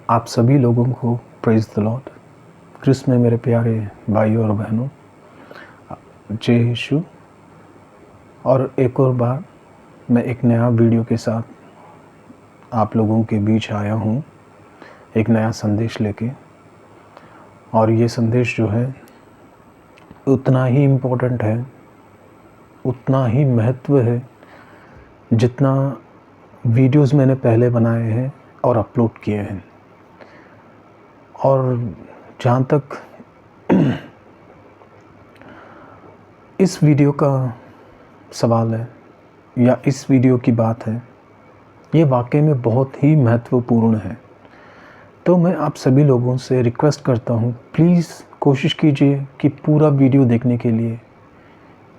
आप सभी लोगों को प्रेज़ द लॉर्ड। क्रिस्त में मेरे प्यारे भाइयों और बहनों, जय यीशु। और एक और बार मैं एक नया वीडियो के साथ आप लोगों के बीच आया हूँ, एक नया संदेश लेके। और ये संदेश जो है उतना ही इम्पोर्टेंट है, उतना ही महत्व है जितना वीडियोस मैंने पहले बनाए हैं और अपलोड किए हैं। और जहाँ तक इस वीडियो का सवाल है या इस वीडियो की बात है, ये वाकई में बहुत ही महत्वपूर्ण है। तो मैं आप सभी लोगों से रिक्वेस्ट करता हूँ, प्लीज़ कोशिश कीजिए कि पूरा वीडियो देखने के लिए,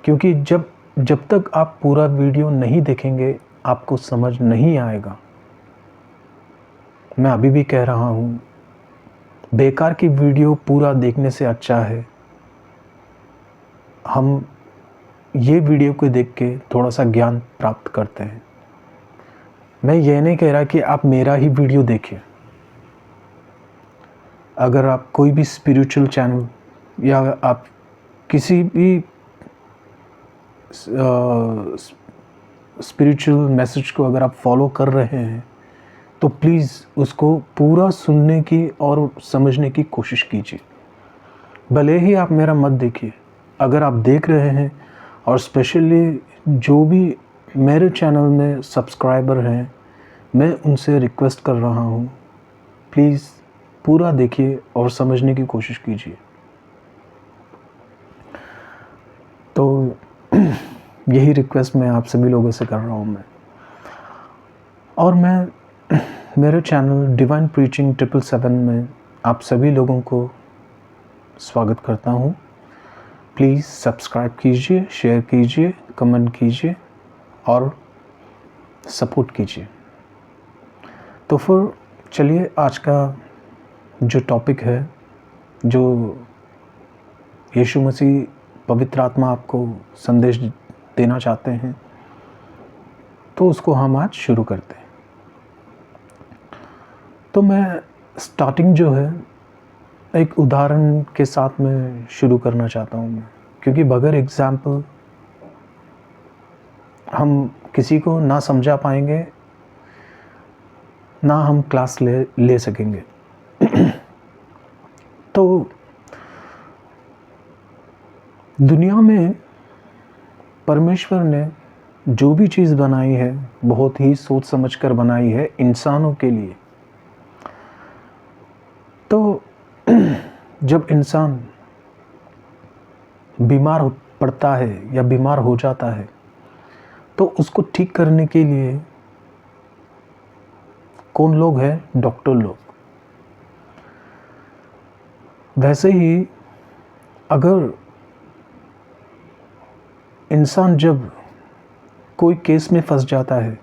क्योंकि जब तक आप पूरा वीडियो नहीं देखेंगे आपको समझ नहीं आएगा। मैं अभी भी कह रहा हूँ, बेकार की वीडियो पूरा देखने से अच्छा है हम ये वीडियो को देख के थोड़ा सा ज्ञान प्राप्त करते हैं। मैं ये नहीं कह रहा कि आप मेरा ही वीडियो देखिए। अगर आप कोई भी स्पिरिचुअल चैनल या आप किसी भी स्पिरिचुअल मैसेज को अगर आप फॉलो कर रहे हैं तो प्लीज़ उसको पूरा सुनने की और समझने की कोशिश कीजिए। भले ही आप मेरा मत देखिए, अगर आप देख रहे हैं, और स्पेशली जो भी मेरे चैनल में सब्सक्राइबर हैं, मैं उनसे रिक्वेस्ट कर रहा हूँ, प्लीज़ पूरा देखिए और समझने की कोशिश कीजिए। तो यही रिक्वेस्ट मैं आप सभी लोगों से कर रहा हूँ मैं। और मैं मेरे चैनल डिवाइन प्रीचिंग 777 में आप सभी लोगों को स्वागत करता हूँ। प्लीज़ सब्सक्राइब कीजिए, शेयर कीजिए, कमेंट कीजिए और सपोर्ट कीजिए। तो फिर चलिए, आज का जो टॉपिक है, जो यीशु मसीह पवित्र आत्मा आपको संदेश देना चाहते हैं, तो उसको हम आज शुरू करते हैं। तो मैं स्टार्टिंग जो है एक उदाहरण के साथ में शुरू करना चाहता हूँ मैं, क्योंकि बगैर एग्जाम्पल हम किसी को ना समझा पाएंगे, ना हम क्लास ले सकेंगे। तो दुनिया में परमेश्वर ने जो भी चीज़ बनाई है बहुत ही सोच समझकर बनाई है इंसानों के लिए। तो जब इंसान बीमार पड़ता है या बीमार हो जाता है तो उसको ठीक करने के लिए कौन लोग हैं? डॉक्टर लोग। वैसे ही अगर इंसान जब कोई केस में फंस जाता है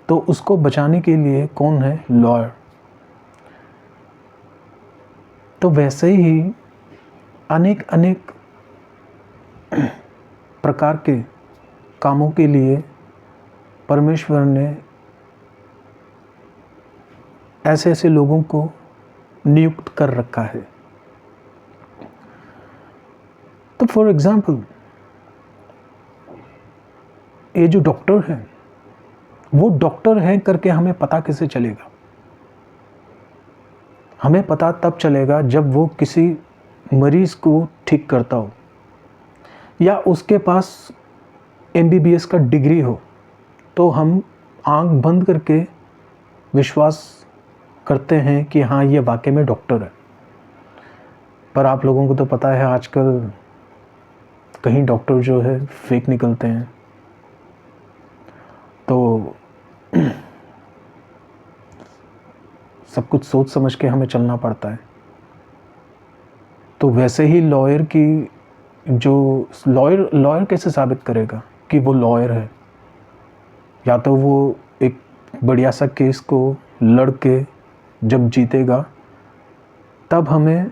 तो उसको बचाने के लिए कौन है? लॉयर। तो वैसे ही अनेक प्रकार के कामों के लिए परमेश्वर ने ऐसे लोगों को नियुक्त कर रखा है। तो फॉर एग्जाम्पल, ये जो डॉक्टर हैं, वो डॉक्टर हैं करके हमें पता कैसे चलेगा? हमें पता तब चलेगा जब वो किसी मरीज़ को ठीक करता हो या उसके पास MBBS का डिग्री हो, तो हम आंख बंद करके विश्वास करते हैं कि हाँ, ये वाकई में डॉक्टर है। पर आप लोगों को तो पता है आजकल कहीं डॉक्टर जो है फेक निकलते हैं। तो सब कुछ सोच समझ के हमें चलना पड़ता है। तो वैसे ही लॉयर की जो लॉयर कैसे साबित करेगा कि वो लॉयर है? या तो वो एक बढ़िया सा केस को लड़ के जब जीतेगा तब हमें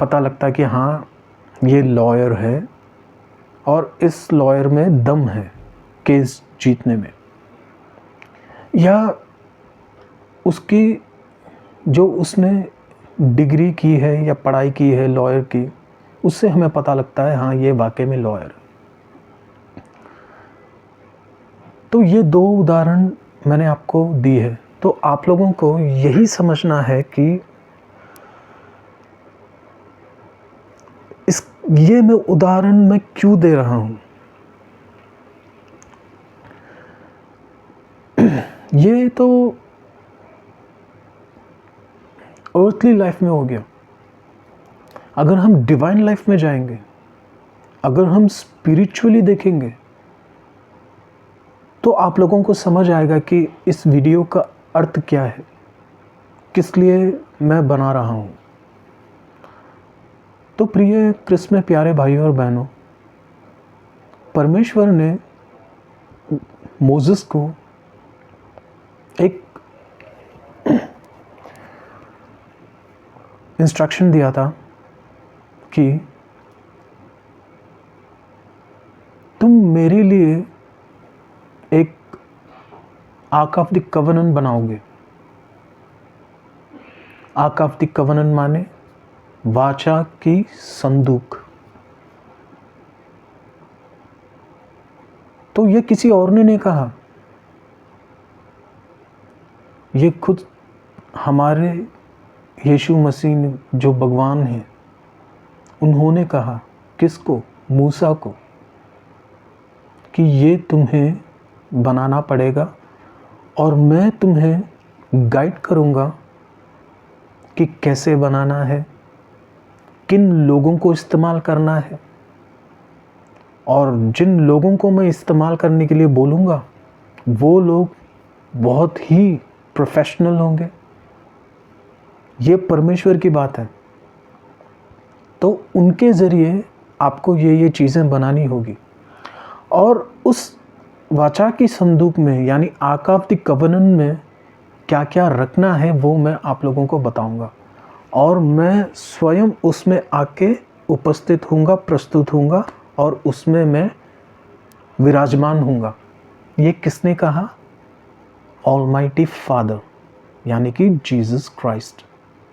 पता लगता है कि हाँ, ये लॉयर है और इस लॉयर में दम है केस जीतने में। या उसकी जो उसने डिग्री की है या पढ़ाई की है लॉयर की, उससे हमें पता लगता है हाँ ये वाकई में लॉयर। तो ये 2 उदाहरण मैंने आपको दी है। तो आप लोगों को यही समझना है कि ये मैं उदाहरण मैं क्यों दे रहा हूँ। ये तो अर्थली लाइफ में हो गया। अगर हम डिवाइन लाइफ में जाएंगे, अगर हम स्पिरिचुअली देखेंगे, तो आप लोगों को समझ आएगा कि इस वीडियो का अर्थ क्या है, किस लिए मैं बना रहा हूँ। तो प्रिय क्रिस्त में प्यारे भाइयों और बहनों, परमेश्वर ने मोसेस को एक इंस्ट्रक्शन दिया था कि तुम मेरे लिए एक आर्क ऑफ द कवेनेंट बनाओगे। आर्क ऑफ द कवेनेंट माने वाचा की संदूक। तो ये किसी और ने नहीं कहा, ये खुद हमारे यीशु मसीह ने, जो भगवान हैं, उन्होंने कहा। किसको? मूसा को, कि ये तुम्हें बनाना पड़ेगा और मैं तुम्हें गाइड करूँगा कि कैसे बनाना है, किन लोगों को इस्तेमाल करना है, और जिन लोगों को मैं इस्तेमाल करने के लिए बोलूँगा वो लोग बहुत ही प्रोफेशनल होंगे। ये परमेश्वर की बात है। तो उनके ज़रिए आपको ये चीज़ें बनानी होगी। और उस वाचा की संदूक में यानी आर्क ऑफ द कवेनेंट में क्या क्या रखना है वो मैं आप लोगों को बताऊंगा, और मैं स्वयं उसमें आके उपस्थित होऊंगा, प्रस्तुत होऊंगा, और उसमें मैं विराजमान होऊंगा। ये किसने कहा? ऑलमाइटी फादर, यानी कि जीसस क्राइस्ट,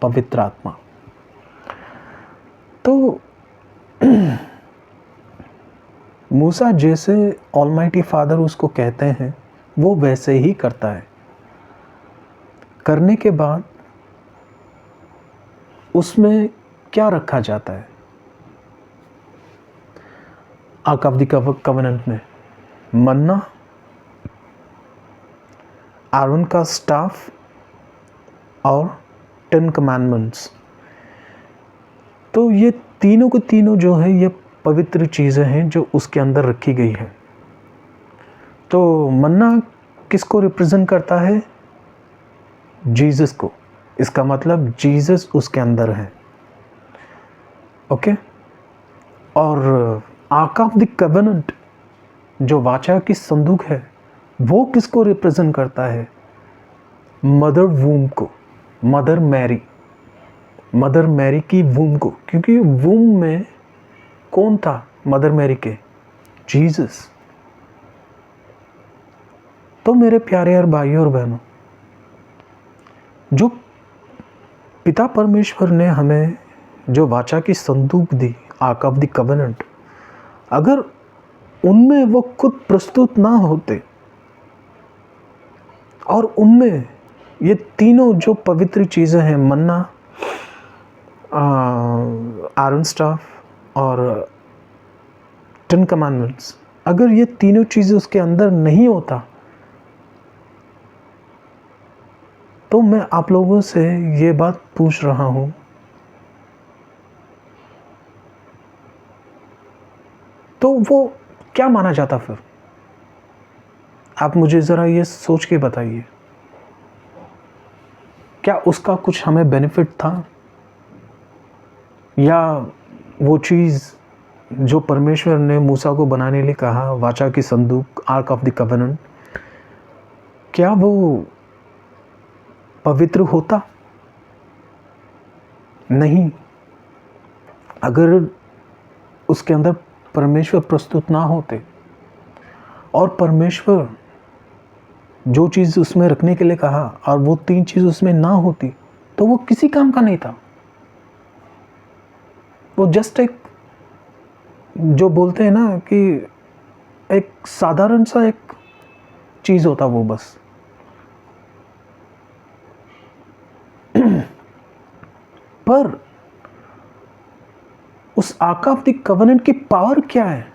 पवित्र आत्मा। तो मूसा जैसे ऑलमाइटी फादर उसको कहते हैं, वो वैसे ही करता है। करने के बाद उसमें क्या रखा जाता है? आर्क ऑफ द कवेनेंट में मन्ना, आरोन का स्टाफ और 10 कमांडमेंट्स। तो ये तीनों को तीनों जो है ये पवित्र चीज़ें हैं जो उसके अंदर रखी गई है। तो मन्ना किसको रिप्रेजेंट करता है? जीसस को। इसका मतलब जीसस उसके अंदर है। ओके। और आर्क ऑफ द कवेनेंट जो वाचा की संदूक है वो किसको रिप्रेजेंट करता है? मदर वूम को, मदर मैरी, मदर मैरी की वूम को। क्योंकि वूम में कौन था मदर मैरी के? जीसस। तो मेरे प्यारे और भाइयों और बहनों, जो पिता परमेश्वर ने हमें जो वाचा की संदूक दी, आर्क ऑफ द कवेनेंट, अगर उनमें वो खुद प्रस्तुत ना होते और उनमें ये तीनों जो पवित्र चीज़ें हैं, मन्ना, आयरन स्टाफ और 10 कमांडमेंट्स, अगर ये तीनों चीज़ें उसके अंदर नहीं होता, तो मैं आप लोगों से ये बात पूछ रहा हूँ, तो वो क्या माना जाता फिर? आप मुझे ज़रा ये सोच के बताइए, क्या उसका कुछ हमें बेनिफिट था? या वो चीज़ जो परमेश्वर ने मूसा को बनाने के लिए कहा, वाचा की संदूक, आर्क ऑफ द कवेनेंट, क्या वो पवित्र होता? नहीं। अगर उसके अंदर परमेश्वर प्रस्तुत ना होते और परमेश्वर जो चीज़ उसमें रखने के लिए कहा और वो 3 चीज़ उसमें ना होती, तो वो किसी काम का नहीं था। वो जस्ट एक, जो बोलते हैं ना कि एक साधारण सा एक चीज़ होता वो बस। पर उस आर्क ऑफ द कवेनेंट की पावर क्या है?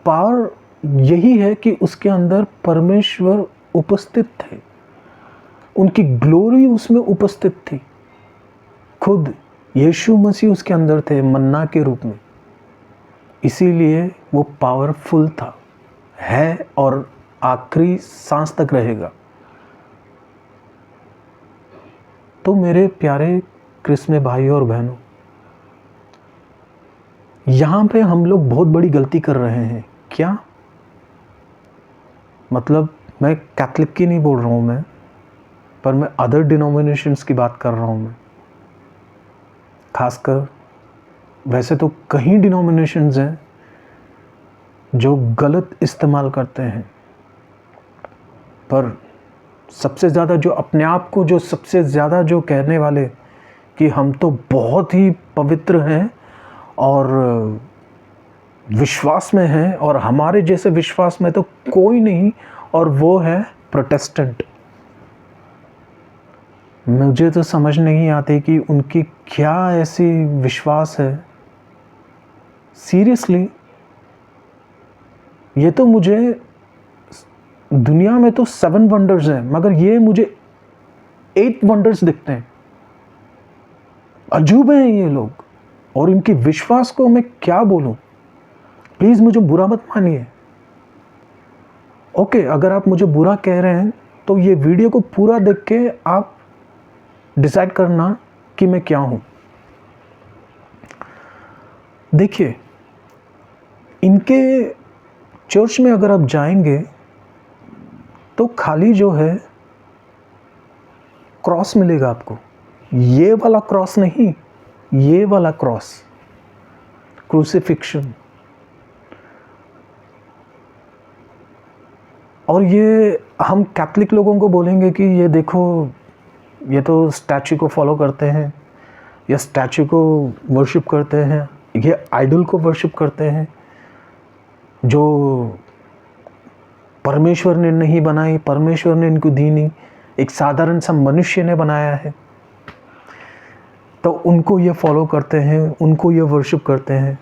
पावर यही है कि उसके अंदर परमेश्वर उपस्थित थे, उनकी ग्लोरी उसमें उपस्थित थी। खुद यीशु मसीह उसके अंदर थे मन्ना के रूप में, इसीलिए वो पावरफुल था, है और आखिरी सांस तक रहेगा। तो मेरे प्यारे क्रिस्मे भाइयों और बहनों, यहाँ पे हम लोग बहुत बड़ी गलती कर रहे हैं। क्या मतलब, मैं कैथलिक की नहीं बोल रहा हूँ मैं, पर मैं अदर डिनोमिनेशंस की बात कर रहा हूँ मैं। खासकर वैसे तो कई डिनोमिनेशंस हैं जो गलत इस्तेमाल करते हैं, पर सबसे ज़्यादा जो अपने आप को जो सबसे ज़्यादा जो कहने वाले कि हम तो बहुत ही पवित्र हैं और विश्वास में हैं और हमारे जैसे विश्वास में तो कोई नहीं, और वो है प्रोटेस्टेंट। मुझे तो समझ नहीं आती कि उनकी क्या ऐसी विश्वास है। सीरियसली, ये तो मुझे, दुनिया में तो 7 वंडर्स हैं, मगर ये मुझे 8 वंडर्स दिखते हैं। अजूबे हैं ये लोग, और इनकी विश्वास को मैं क्या बोलूं। प्लीज़ मुझे बुरा मत मानिए। ओके, अगर आप मुझे बुरा कह रहे हैं तो ये वीडियो को पूरा देख के आप डिसाइड करना कि मैं क्या हूं। देखिए, इनके चर्च में अगर आप जाएंगे तो खाली जो है क्रॉस मिलेगा आपको। ये वाला क्रॉस नहीं, ये वाला क्रॉस, क्रूसिफिक्शन। और ये हम कैथलिक लोगों को बोलेंगे कि ये देखो, ये तो स्टैचू को फॉलो करते हैं, या स्टैचू को वर्शिप करते हैं, ये आइडल को वर्शिप करते हैं जो परमेश्वर ने नहीं बनाई, परमेश्वर ने इनको दी नहीं, एक साधारण सा मनुष्य ने बनाया है। तो उनको ये फॉलो करते हैं, उनको ये वर्शिप करते हैं।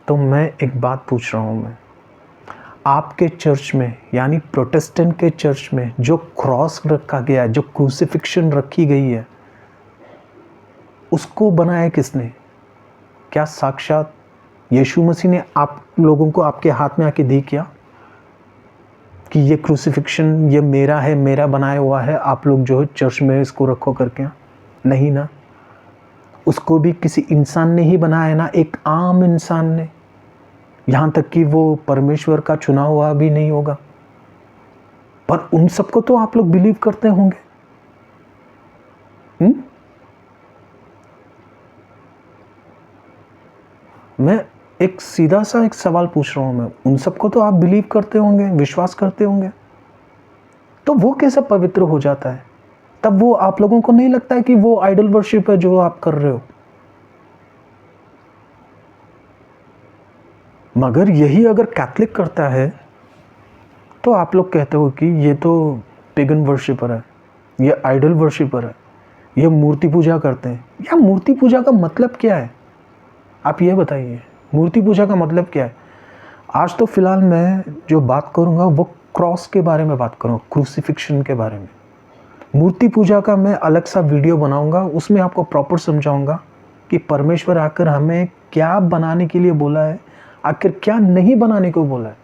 तो मैं एक बात पूछ रहा हूँ, मैं आपके चर्च में, यानी प्रोटेस्टेंट के चर्च में जो क्रॉस रखा गया है, जो क्रूसिफिक्शन रखी गई है, उसको बनाया किसने? क्या साक्षात यीशु मसीह ने आप लोगों को आपके हाथ में आके दी क्या कि ये क्रूसिफिक्शन ये मेरा है, मेरा बनाया हुआ है, आप लोग जो है चर्च में इसको रखो करके? नहीं ना, उसको भी किसी इंसान ने ही बनाया ना, एक आम इंसान ने। यहाँ तक कि वो परमेश्वर का चुना हुआ भी नहीं होगा, पर उन सबको तो आप लोग बिलीव करते होंगे। मैं एक सीधा सा एक सवाल पूछ रहा हूं, मैं उन सबको तो आप बिलीव करते होंगे, विश्वास करते होंगे, तो वो कैसा पवित्र हो जाता है? तब वो आप लोगों को नहीं लगता है कि वो आइडल वर्शिप है जो आप कर रहे हो? मगर यही अगर कैथलिक करता है तो आप लोग कहते हो कि ये तो पेगन वर्शिपर है, ये आइडल वर्शिपर है, ये मूर्ति पूजा करते हैं। या मूर्ति पूजा का मतलब क्या है? आप ये बताइए, मूर्ति पूजा का मतलब क्या है? आज तो फिलहाल मैं जो बात करूँगा वो क्रॉस के बारे में बात करूँगा, क्रूसिफिक्शन के बारे में। मूर्ति पूजा का मैं अलग सा वीडियो बनाऊँगा, उसमें आपको प्रॉपर समझाऊँगा कि परमेश्वर आकर हमें क्या बनाने के लिए बोला है, आखिर क्या नहीं बनाने को बोला है।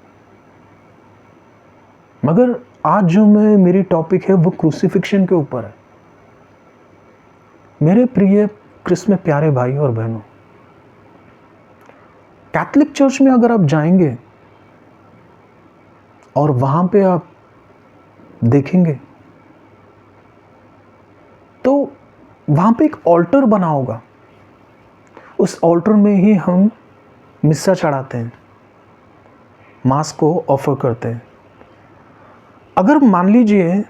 मगर आज जो मेरी टॉपिक है वो क्रूसिफिक्शन के ऊपर है। मेरे प्रिय क्रिस्त में प्यारे भाई और बहनों, कैथलिक चर्च में अगर आप जाएंगे और वहां पे आप देखेंगे तो वहां पे एक ऑल्टर बना होगा। उस ऑल्टर में ही हम मिस्सा चढ़ाते हैं, मांस को ऑफर करते हैं। अगर मान लीजिए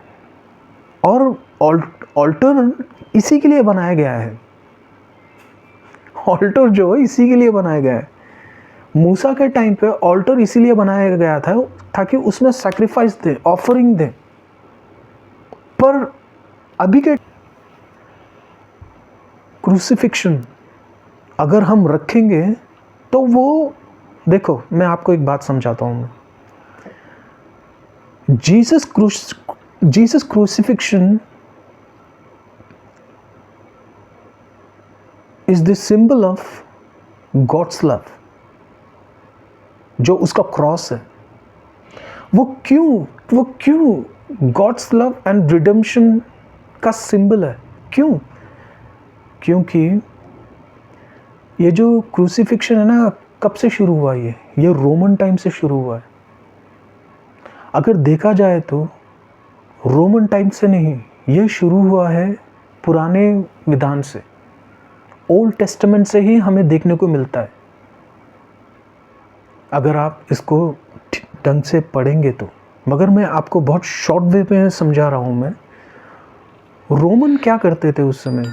और ऑल्टर इसी के लिए बनाया गया है। ऑल्टर जो है इसी के लिए बनाया गया है। मूसा के टाइम पे ऑल्टर इसीलिए बनाया गया था ताकि उसमें सैक्रिफाइस दे, ऑफरिंग दे। पर अभी के क्रूसिफिक्शन अगर हम रखेंगे तो वो, देखो मैं आपको एक बात समझाता हूँ। Jesus crucifixion is the symbol of God's love. जो उसका क्रॉस है वो क्यों गॉड्स लव एंड रिडेम्पशन का सिंबल है? क्यों? क्योंकि ये जो क्रूसिफिक्शन है ना, कब से शुरू हुआ? ये रोमन टाइम से शुरू हुआ है। अगर देखा जाए तो रोमन टाइम से नहीं, ये शुरू हुआ है पुराने विधान से, ओल्ड टेस्टामेंट से ही हमें देखने को मिलता है। अगर आप इसको ढंग से पढ़ेंगे तो, मगर मैं आपको बहुत शॉर्ट वे में समझा रहा हूँ। मैं रोमन क्या करते थे उस समय,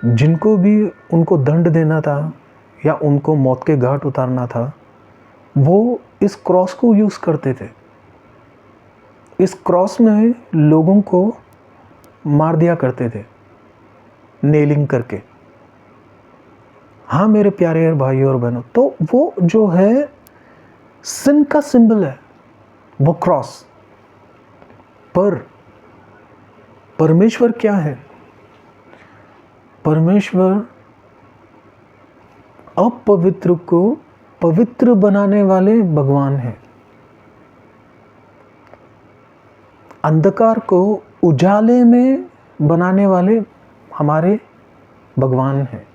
जिनको भी उनको दंड देना था या उनको मौत के घाट उतारना था, वो इस क्रॉस को यूज़ करते थे। इस क्रॉस में लोगों को मार दिया करते थे नेलिंग करके। हाँ मेरे प्यारे भाई और बहनों, तो वो जो है सिन का सिंबल है वो क्रॉस। पर परमेश्वर क्या है? परमेश्वर अपवित्र को पवित्र बनाने वाले भगवान हैं। अंधकार को उजाले में बनाने वाले हमारे भगवान हैं।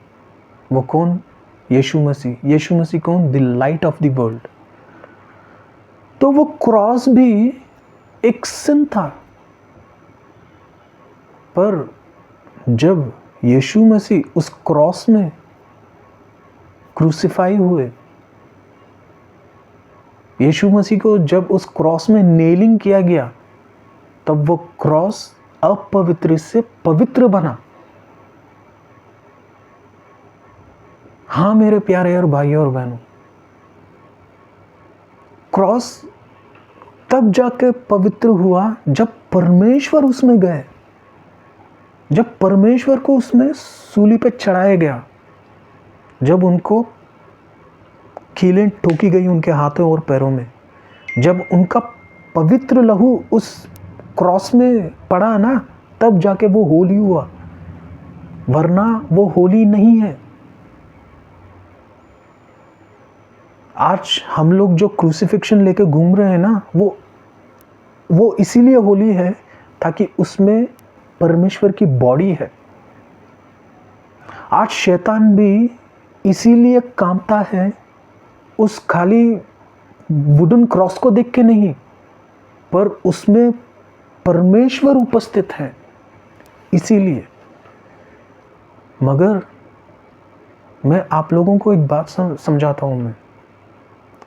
वो कौन? यीशु मसीह। यीशु मसीह कौन? The light of the world. तो वो क्रॉस भी एक सिन था। पर जब यीशु मसीह उस क्रॉस में क्रूसिफाई हुए, यीशु मसीह को जब उस क्रॉस में नेलिंग किया गया, तब वो क्रॉस अपवित्र से पवित्र बना। हाँ मेरे प्यारे और भाइयों और बहनों, क्रॉस तब जाके पवित्र हुआ जब परमेश्वर उसमें गए, जब परमेश्वर को उसमें सूली पे चढ़ाया गया, जब उनको कीलें ठोकी गई उनके हाथों और पैरों में, जब उनका पवित्र लहू उस क्रॉस में पड़ा ना, तब जाके वो होली हुआ, वरना वो होली नहीं है। आज हम लोग जो क्रूसिफिक्शन लेके घूम रहे हैं ना, वो इसीलिए होली है ताकि उसमें परमेश्वर की बॉडी है। आज शैतान भी इसीलिए कांपता है उस खाली वुडन क्रॉस को देख के नहीं, पर उसमें परमेश्वर उपस्थित है इसीलिए। मगर मैं आप लोगों को एक बात समझाता हूँ। मैं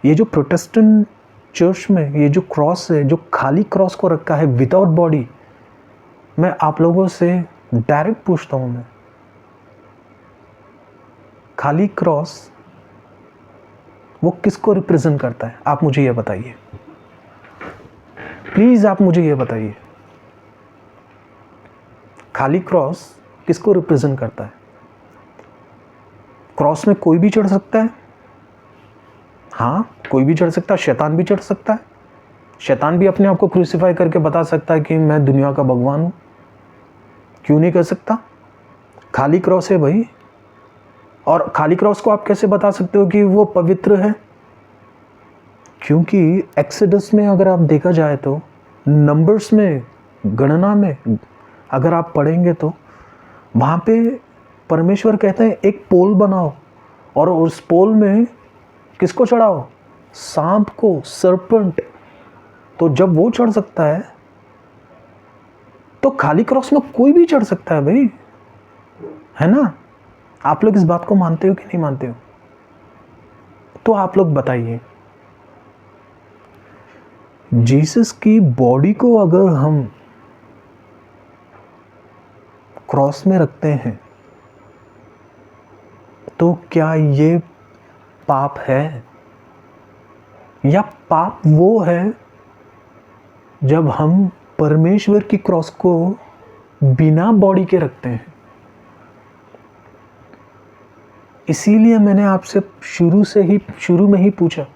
ये जो प्रोटेस्टेंट चर्च में ये जो क्रॉस है, जो खाली क्रॉस को रखा है विदाउट बॉडी, मैं आप लोगों से डायरेक्ट पूछता हूँ, मैं खाली क्रॉस वो किसको रिप्रेजेंट करता है? आप मुझे ये बताइए प्लीज, आप मुझे ये बताइए, खाली क्रॉस किसको रिप्रेजेंट करता है? क्रॉस में कोई भी चढ़ सकता है। हाँ कोई भी चढ़ सकता है, शैतान भी चढ़ सकता है। शैतान भी अपने आप को क्रूसिफाई करके बता सकता है कि मैं दुनिया का भगवान हूँ। क्यों नहीं कर सकता? खाली क्रॉस है भाई। और खाली क्रॉस को आप कैसे बता सकते हो कि वो पवित्र है? क्योंकि एक्सोडस में अगर आप देखा जाए तो, नंबर्स में, गणना में अगर आप पढ़ेंगे तो वहाँ पे परमेश्वर कहते हैं एक पोल बनाओ और उस पोल में किसको चढ़ाओ? सांप को, सरपेंट। तो जब वो चढ़ सकता है तो खाली क्रॉस में कोई भी चढ़ सकता है भाई, है ना? आप लोग इस बात को मानते हो कि नहीं मानते हो? तो आप लोग बताइए। जीसस की बॉडी को अगर हम क्रॉस में रखते हैं, तो क्या ये पाप है? या पाप वो है जब हम परमेश्वर की क्रॉस को बिना बॉडी के रखते हैं? इसीलिए मैंने आपसे शुरू में ही पूछा,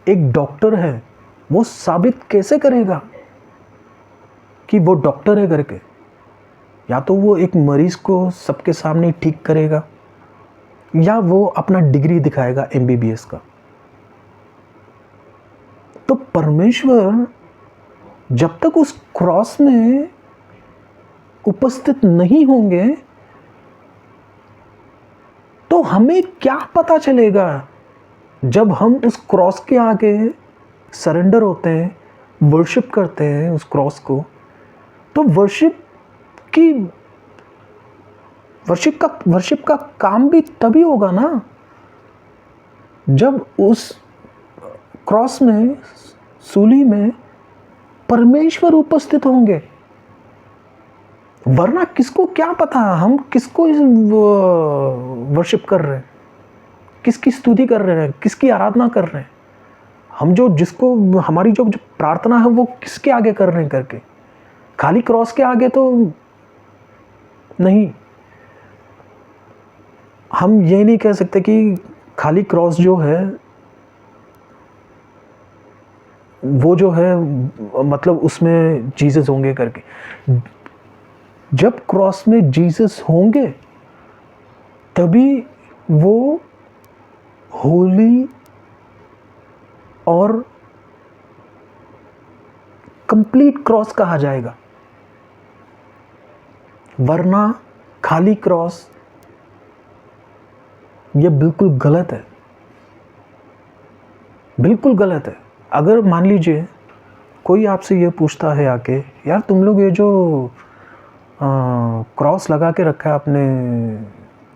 एक डॉक्टर है, वो साबित कैसे करेगा कि वो डॉक्टर है करके? या तो वो एक मरीज को सबके सामने ठीक करेगा, या वो अपना डिग्री दिखाएगा MBBS का। तो परमेश्वर जब तक उस क्रॉस में उपस्थित नहीं होंगे, तो हमें क्या पता चलेगा जब हम उस क्रॉस के आगे सरेंडर होते हैं, वर्शिप करते हैं उस क्रॉस को? तो वर्शिप का काम भी तभी होगा ना जब उस क्रॉस में, सूली में परमेश्वर उपस्थित होंगे। वरना किसको क्या पता हम किसको वर्शिप कर रहे हैं, किसकी स्तुति कर रहे हैं, किसकी आराधना कर रहे हैं, हम जिसको हमारी जो प्रार्थना है वो किसके आगे कर रहे हैं करके? खाली क्रॉस के आगे तो नहीं। हम ये नहीं कह सकते कि खाली क्रॉस जो है वो जो है मतलब उसमें जीसस होंगे करके। जब क्रॉस में जीसस होंगे तभी वो होली और कंप्लीट क्रॉस कहा जाएगा। वरना खाली क्रॉस ये बिल्कुल गलत है, बिल्कुल गलत है। अगर मान लीजिए कोई आपसे ये पूछता है आके, यार तुम लोग ये जो क्रॉस लगा के रखा है आपने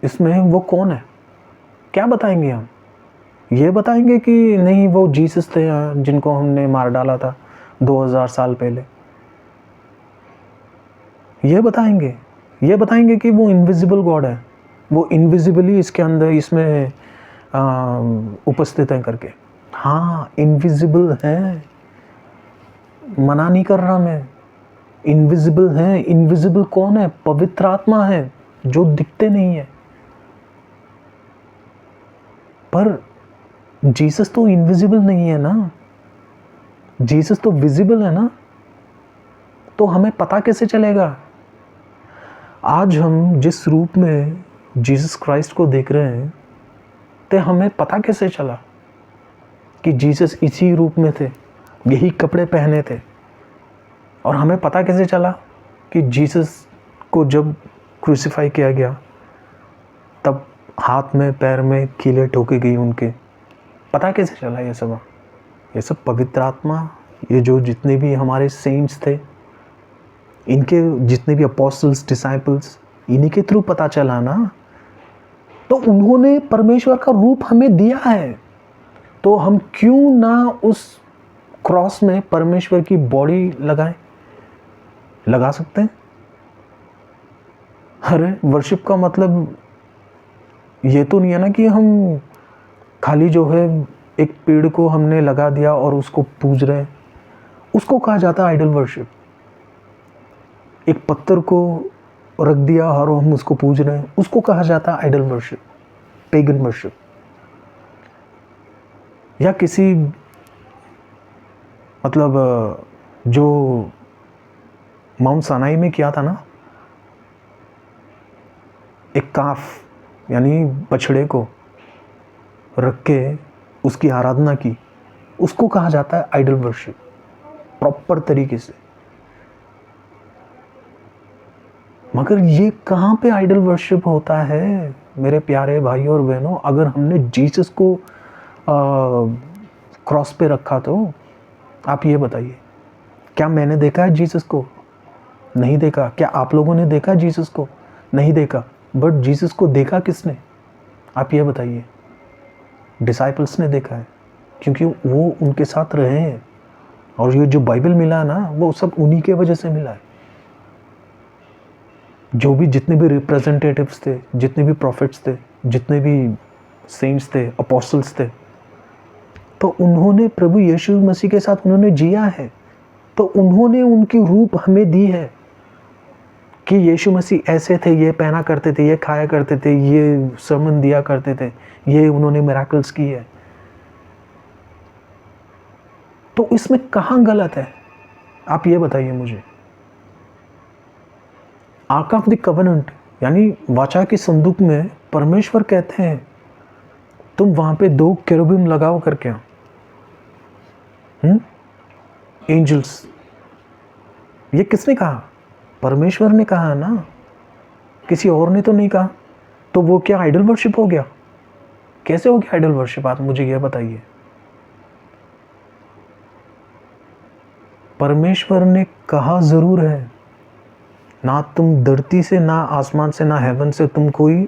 इसमें, वो कौन है? क्या बताएंगे हम? ये बताएंगे कि नहीं वो जीसस थे जिनको हमने मार डाला था 2000 साल पहले। ये बताएंगे कि वो इनविजिबल गॉड है, वो इनविजिबली इसके अंदर इसमें उपस्थित है करके। हाँ, इनविजिबल है, मना नहीं कर रहा मैं, इनविजिबल है। इनविजिबल कौन है? पवित्र आत्मा है, जो दिखते नहीं है। पर जीसस तो इनविजिबल नहीं है ना, जीसस तो विजिबल है ना। तो हमें पता कैसे चलेगा? आज हम जिस रूप में जीसस क्राइस्ट को देख रहे हैं, तो हमें पता कैसे चला कि जीसस इसी रूप में थे, यही कपड़े पहने थे? और हमें पता कैसे चला कि जीसस को जब क्रूसिफाई किया गया तब हाथ में पैर में कीलें ठोकी गई उनके? पता कैसे चला? ये सब पवित्र आत्मा, ये जो जितने भी हमारे सेंट्स थे, इनके जितने भी अपोस्टल्स, डिसाइपल्स, इन्हीं के थ्रू पता चला ना। तो उन्होंने परमेश्वर का रूप हमें दिया है, तो हम क्यों ना उस क्रॉस में परमेश्वर की बॉडी लगा सकते हैं। अरे वर्शिप का मतलब ये तो नहीं है ना कि हम खाली जो है एक पेड़ को हमने लगा दिया और उसको पूज रहे हैं। उसको कहा जाता है आइडल वर्शिप। एक पत्थर को रख दिया और हम उसको पूज रहे हैं, उसको कहा जाता है आइडल वर्शिप, पेगन वर्शिप। या किसी मतलब जो माउंट सानाई में किया था ना, एक काफ यानी बछड़े को रख के उसकी आराधना की, उसको कहा जाता है आइडल वर्शिप, प्रॉपर तरीके से। मगर ये कहाँ पे आइडल वर्शिप होता है मेरे प्यारे भाइयों और बहनों? अगर हमने जीसस को क्रॉस पे रखा तो आप ये बताइए, क्या मैंने देखा है जीसस को? नहीं देखा। क्या आप लोगों ने देखा जीसस को? नहीं देखा। बट जीसस को देखा किसने? आप ये बताइए। डिसाइपल्स ने देखा है, क्योंकि वो उनके साथ रहे हैं। और ये जो बाइबल मिला है ना, वो सब उन्हीं के वजह से मिला है। जो भी जितने भी रिप्रेजेंटेटिव्स थे, जितने भी प्रॉफिट्स थे, जितने भी सेंट्स थे, अपोस्टल्स थे, तो उन्होंने प्रभु यीशु मसीह के साथ उन्होंने जिया है, तो उन्होंने उनकी रूप हमें दी है कि यीशु मसीह ऐसे थे, ये पहना करते थे, ये खाया करते थे, ये सर्मन दिया करते थे, ये उन्होंने मिरेकल्स किए है। तो इसमें कहाँ गलत है, आप ये बताइए मुझे। आर्क ऑफ द कवेनेंट यानी वाचा की संदूक में परमेश्वर कहते हैं तुम वहां पे 2 केरुबिम लगाओ करके, एंजल्स। ये किसने कहा? परमेश्वर ने कहा ना, किसी और ने तो नहीं कहा। तो वो क्या आइडल वर्शिप हो गया? कैसे हो गया आइडल वर्शिप, आप मुझे यह बताइए। परमेश्वर ने कहा जरूर है, ना तुम धरती से, ना आसमान से, ना हेवन से तुम कोई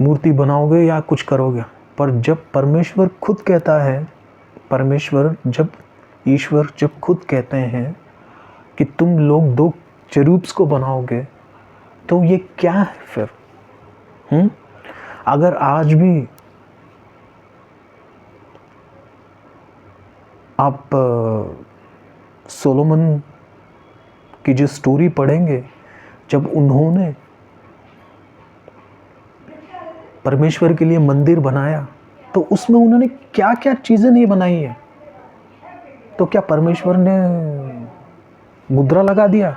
मूर्ति बनाओगे या कुछ करोगे। पर जब परमेश्वर खुद कहता है, ईश्वर जब खुद कहते हैं कि तुम लोग 2 चेरूब्स को बनाओगे, तो ये क्या है फिर? अगर आज भी आप सोलोमन की जो स्टोरी पढ़ेंगे, जब उन्होंने परमेश्वर के लिए मंदिर बनाया, तो उसमें उन्होंने क्या क्या चीज़ें नहीं बनाई है। तो क्या परमेश्वर ने मुद्रा लगा दिया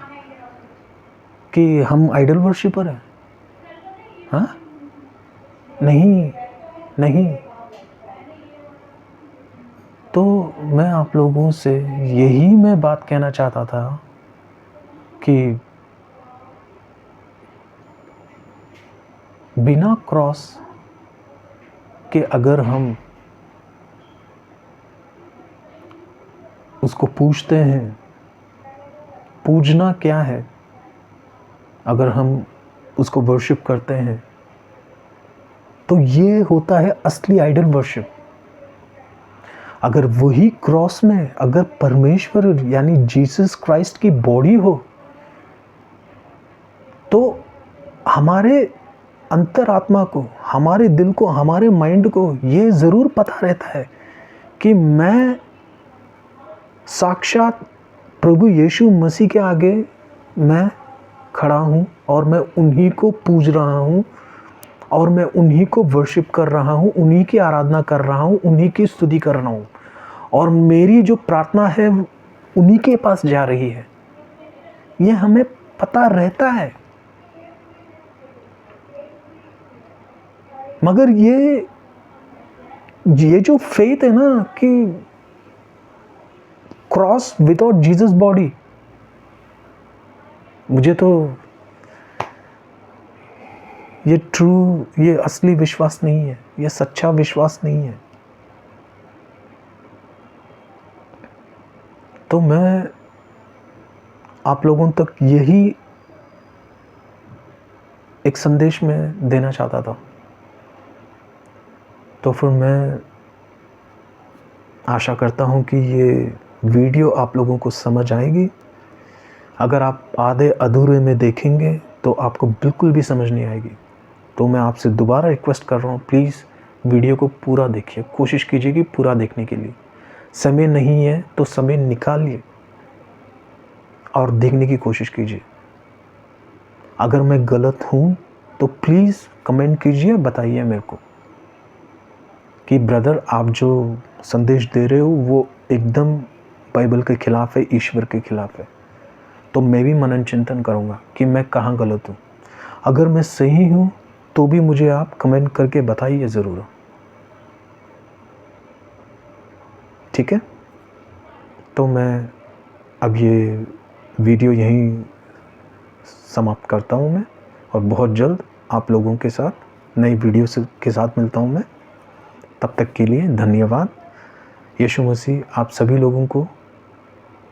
कि हम आइडल वर्शिपर हैं? हाँ, नहीं। तो मैं आप लोगों से यही मैं बात कहना चाहता था कि बिना क्रॉस के अगर हम उसको पूजते हैं, पूजना क्या है, अगर हम उसको वर्शिप करते हैं, तो ये होता है असली आइडल वर्शिप। अगर वही क्रॉस में अगर परमेश्वर यानी जीसस क्राइस्ट की बॉडी हो, तो हमारे अंतरात्मा को, हमारे दिल को, हमारे माइंड को ये ज़रूर पता रहता है कि मैं साक्षात प्रभु यीशु मसीह के आगे मैं खड़ा हूँ और मैं उन्हीं को पूज रहा हूँ और मैं उन्हीं को वर्शिप कर रहा हूँ, उन्हीं की आराधना कर रहा हूँ, उन्हीं की स्तुति कर रहा हूँ, और मेरी जो प्रार्थना है उन्हीं के पास जा रही है। ये हमें पता रहता है। मगर ये जो फेथ है ना कि क्रॉस विदाउट जीसस बॉडी, मुझे तो ये असली विश्वास नहीं है, ये सच्चा विश्वास नहीं है। तो मैं आप लोगों तक यही एक संदेश में देना चाहता था। तो फिर मैं आशा करता हूँ कि ये वीडियो आप लोगों को समझ आएगी। अगर आप आधे अधूरे में देखेंगे तो आपको बिल्कुल भी समझ नहीं आएगी। तो मैं आपसे दोबारा रिक्वेस्ट कर रहा हूँ, प्लीज़ वीडियो को पूरा देखिए, कोशिश कीजिए कि पूरा देखने के लिए। समय नहीं है तो समय निकालिए और देखने की कोशिश कीजिए। अगर मैं गलत हूँ तो प्लीज़ कमेंट कीजिए, बताइए मेरे को कि ब्रदर आप जो संदेश दे रहे हो वो एकदम बाइबल के ख़िलाफ़ है, ईश्वर के ख़िलाफ़ है। तो मैं भी मनन चिंतन करूँगा कि मैं कहाँ गलत हूँ। अगर मैं सही हूँ तो भी मुझे आप कमेंट करके बताइए ज़रूर, ठीक है। तो मैं अब ये वीडियो यहीं समाप्त करता हूँ मैं, और बहुत जल्द आप लोगों के साथ नई वीडियो के साथ मिलता हूँ मैं। तब तक के लिए धन्यवाद। यीशु मसीह आप सभी लोगों को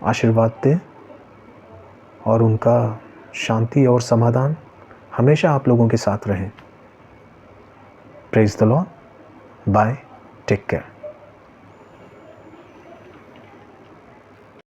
आशीर्वाद दे और उनका शांति और समाधान हमेशा आप लोगों के साथ रहे। Praise the lord. Bye, take care.